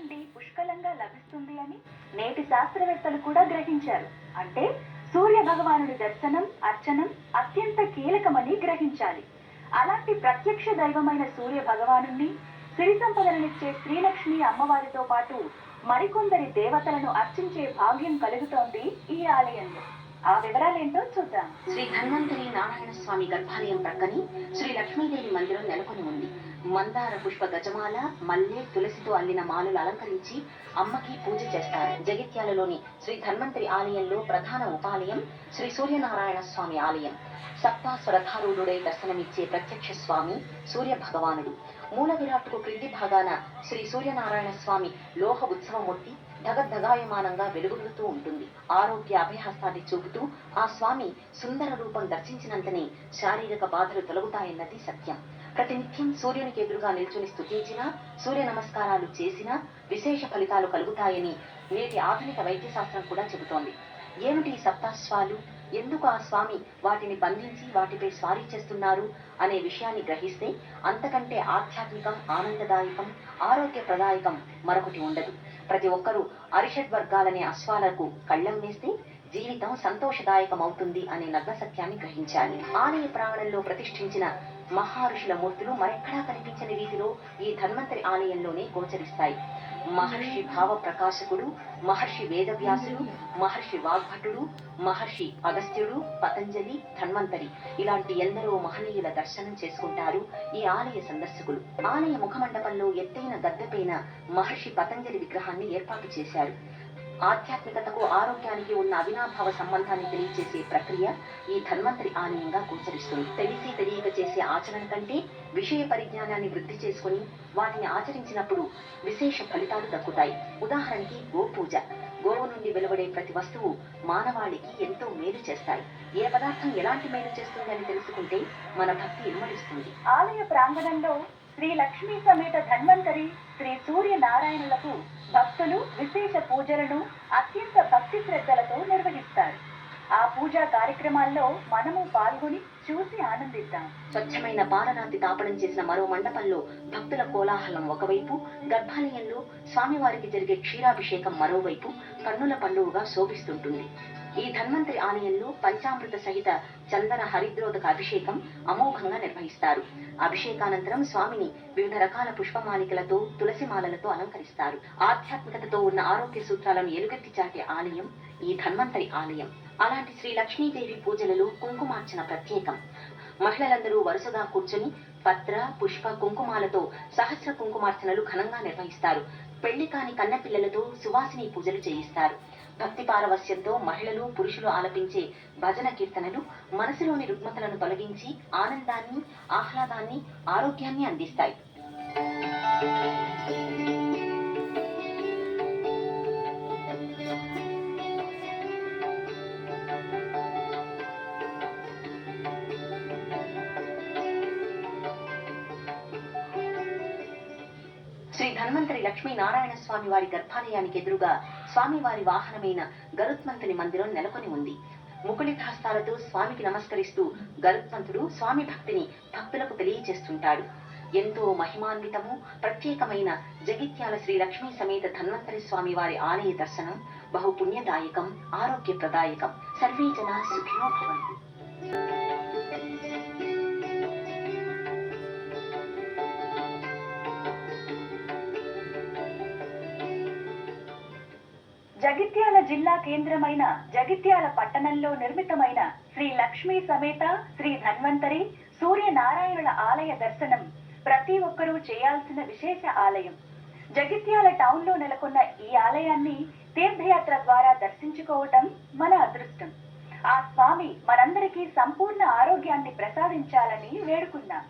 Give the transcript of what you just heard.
నుండి పుష్కలంగా లభిస్తుంది అని నేటి శాస్త్రవేత్తలు కూడా గ్రహించారు. అంటే సూర్య భగవానుడి దర్శనం, అర్చనం అత్యంత కీలకమని గ్రహించాలి. అలాంటి ప్రత్యక్ష దైవమైన సూర్య భగవానుణ్ణి, సిరి సంపదలనిచ్చే శ్రీలక్ష్మి అమ్మవారితో పాటు మరికొందరి దేవతలను అర్చించే భాగ్యం కలుగుతోంది ఈ ఆలయంలో. ఆ వివరాలేంటో చూద్దాం. శ్రీ ధన్వంతరి నారాయణ స్వామి గర్భాలయం ప్రక్కని శ్రీ లక్ష్మీదేవి మందిరం నెలకొని ఉంది. మందార పుష్ప గజమాల, మల్లె, తులసితో అల్లిన మాలలు అలంకరించి అమ్మకి పూజ చేస్తారు. జగిత్యాలలోని శ్రీ ధన్వంతరి ఆలయంలో ప్రధాన ఉపాలయం శ్రీ సూర్యనారాయణ స్వామి ఆలయం. సప్తాస్వరధారూఢుడై దర్శనమిచ్చే ప్రత్యక్ష స్వామి సూర్య భగవానుడు. మూల విరాట్టుకు క్రింది భాగాన శ్రీ సూర్యనారాయణ స్వామి లోహ ఉత్సవమూర్తి ధగద్ధగాయమానంగా వెలుగుతూ ఉంటుంది. ఆరోగ్య అభయహస్తాన్ని చూపుతూ ఆ స్వామి సుందర రూపం దర్శించినంతనే శారీరక బాధలు తొలగుతాయన్నది సత్యం. ప్రతినిత్యం సూర్యునికి ఎదురుగా నిల్చుని స్తుతించినా, సూర్య నమస్కారాలు చేసినా విశేష ఫలితాలు కలుగుతాయని నేటి ఆధునిక వైద్యశాస్త్రం కూడా చెబుతోంది. ఏమిటి సప్తాశ్వాలు, ఎందుకు ఆ స్వామి వాటిని బంధించి వాటిపై స్వారీ చేస్తున్నారు అనే విషయాన్ని గ్రహిస్తే అంతకంటే ఆధ్యాత్మికం, ఆనందదాయకం, ఆరోగ్యప్రదాయకం మరొకటి ఉండదు. ప్రతి ఒక్కరూ అరిషడ్ వర్గాలనే అశ్వాలకు కళ్ళం వేస్తే జీవితం సంతోషదాయకం అవుతుంది అనే నగ్న సత్యాన్ని గ్రహించాలి. ఆలయ ప్రాంగణంలో ప్రతిష్ఠించిన మహారుషుల మూర్తులు మరెక్కడా కనిపించని రీతిలో ఈ ధన్వంతరి ఆలయంలోనే గోచరిస్తాయి. మహర్షి భావ ప్రకాశకుడు, మహర్షి వేదవ్యాసుడు, మహర్షి వాగ్భటుడు, మహర్షి అగస్త్యుడు, పతంజలి, ధన్వంతరి ఇలాంటి ఎందరో మహనీయుల దర్శనం చేసుకుంటారు ఈ ఆలయ సందర్శకులు. ఆలయ ముఖమండపంలో ఎత్తైన గద్దెపైన మహర్షి పతంజలి విగ్రహాన్ని ఏర్పాటు చేశారు. ఆధ్యాత్మికతకు, ఆరోగ్యానికి ఉన్న అవినాభావ సంబంధాన్ని తెలియజేసే ప్రక్రియ ఈ ధన్వంతరి ఆలయంగా గోచరిస్తుంది. తెలిసి తెలియక చేసే ఆచరణ కంటే విషయ పరిజ్ఞానాన్ని వృద్ధి చేసుకుని వాటిని ఆచరించినప్పుడు విశేష ఫలితాలు దక్కుతాయి. ఉదాహరణకి గోపూజ. గోవు నుండి వెలువడే ప్రతి వస్తువు మానవాళికి ఎంతో మేలు చేస్తాయి. ఏ పదార్థం ఎలాంటి మేలు చేస్తుంది అని తెలుసుకుంటే మన భక్తి ఇనుమడిస్తుంది. ఆలయ ప్రాంగణంలో శ్రీ లక్ష్మీ సమేత ధన్వంతరి, శ్రీ సూర్య నారాయణులకు భక్తులు విశేష పూజలను అత్యంత భక్తి శ్రద్ధలతో నిర్వహిస్తారు. ఆ పూజా కార్యక్రమాల్లో మనము పాల్గొని చూసి ఆనందిద్దాం. స్వచ్ఛమైన పాలరాతి తాపడం చేసిన మరో మండపంలో భక్తుల కోలాహలం ఒకవైపు, గర్భాలయంలో స్వామివారికి జరిగే క్షీరాభిషేకం మరోవైపు కన్నుల పండుగగా శోభిస్తుంటుంది. ఈ ధన్వంతరి ఆలయంలో పంచామృత సహిత చందన హరిద్రోదక అభిషేకం అమోఘంగా నిర్వహిస్తారు. అభిషేకానంతరం స్వామిని వివిధ రకాల పుష్పమాలికలతో, తులసిమాలలతో అలంకరిస్తారు. ఆధ్యాత్మికతతో ఉన్న ఆరోగ్య సూత్రాలను ఎలుగెత్తి చాటే ఆలయం ఈ ధన్వంతరి ఆలయం. అలాంటి శ్రీ లక్ష్మీదేవి పూజలలో కుంకుమార్చన ప్రత్యేకం. మహిళలందరూ వరుసగా కూర్చొని పత్ర, పుష్ప, కుంకుమాలతో సహస్ర కుంకుమార్చనలు ఘనంగా నిర్వహిస్తారు. పెళ్లి కాని కన్నపిల్లలతో సువాసిని పూజలు చేయిస్తారు. భక్తి పారవస్యంతో మహిళలు, పురుషులు ఆలపించే భజన కీర్తనలు మనసులోని రుగ్మతలను తొలగించి ఆనందాన్ని, ఆహ్లాదాన్ని, ఆరోగ్యాన్ని అందిస్తాయి. శ్రీ ధన్వంతరి లక్ష్మీ నారాయణ స్వామి వారి గర్భాలయానికి ఎదురుగా స్వామివారి వాహనమైన గరుత్మంతుని మందిరం నెలకొని ఉంది. ముకుళితాస్తాలతో స్వామికి నమస్కరిస్తూ గరుత్మంతుడు స్వామి భక్తిని భక్తులకు తెలియజేస్తుంటాడు. ఎంతో మహిమాన్వితము, ప్రత్యేకమైన జగిత్యాల శ్రీ లక్ష్మీ సమేత ధన్వంతరి స్వామి వారి ఆలయ దర్శనం బహు పుణ్యదాయకం, ఆరోగ్యప్రదాయకం. సర్వే జనా సుఖినో భవంతు. జగిత్యాల జిల్లా కేంద్రమైన జగిత్యాల పట్టణంలో నిర్మితమైన శ్రీ లక్ష్మీ సమేత శ్రీ ధన్వంతరి సూర్య నారాయణుల ఆలయ దర్శనం ప్రతి ఒక్కరూ చేయాల్సిన విశేష ఆలయం. జగిత్యాల టౌన్ లో నెలకొన్న ఈ ఆలయాన్ని తీర్థయాత్ర ద్వారా దర్శించుకోవటం మన అదృష్టం. ఆ స్వామి మనందరికీ సంపూర్ణ ఆరోగ్యాన్ని ప్రసాదించాలని వేడుకున్నాం.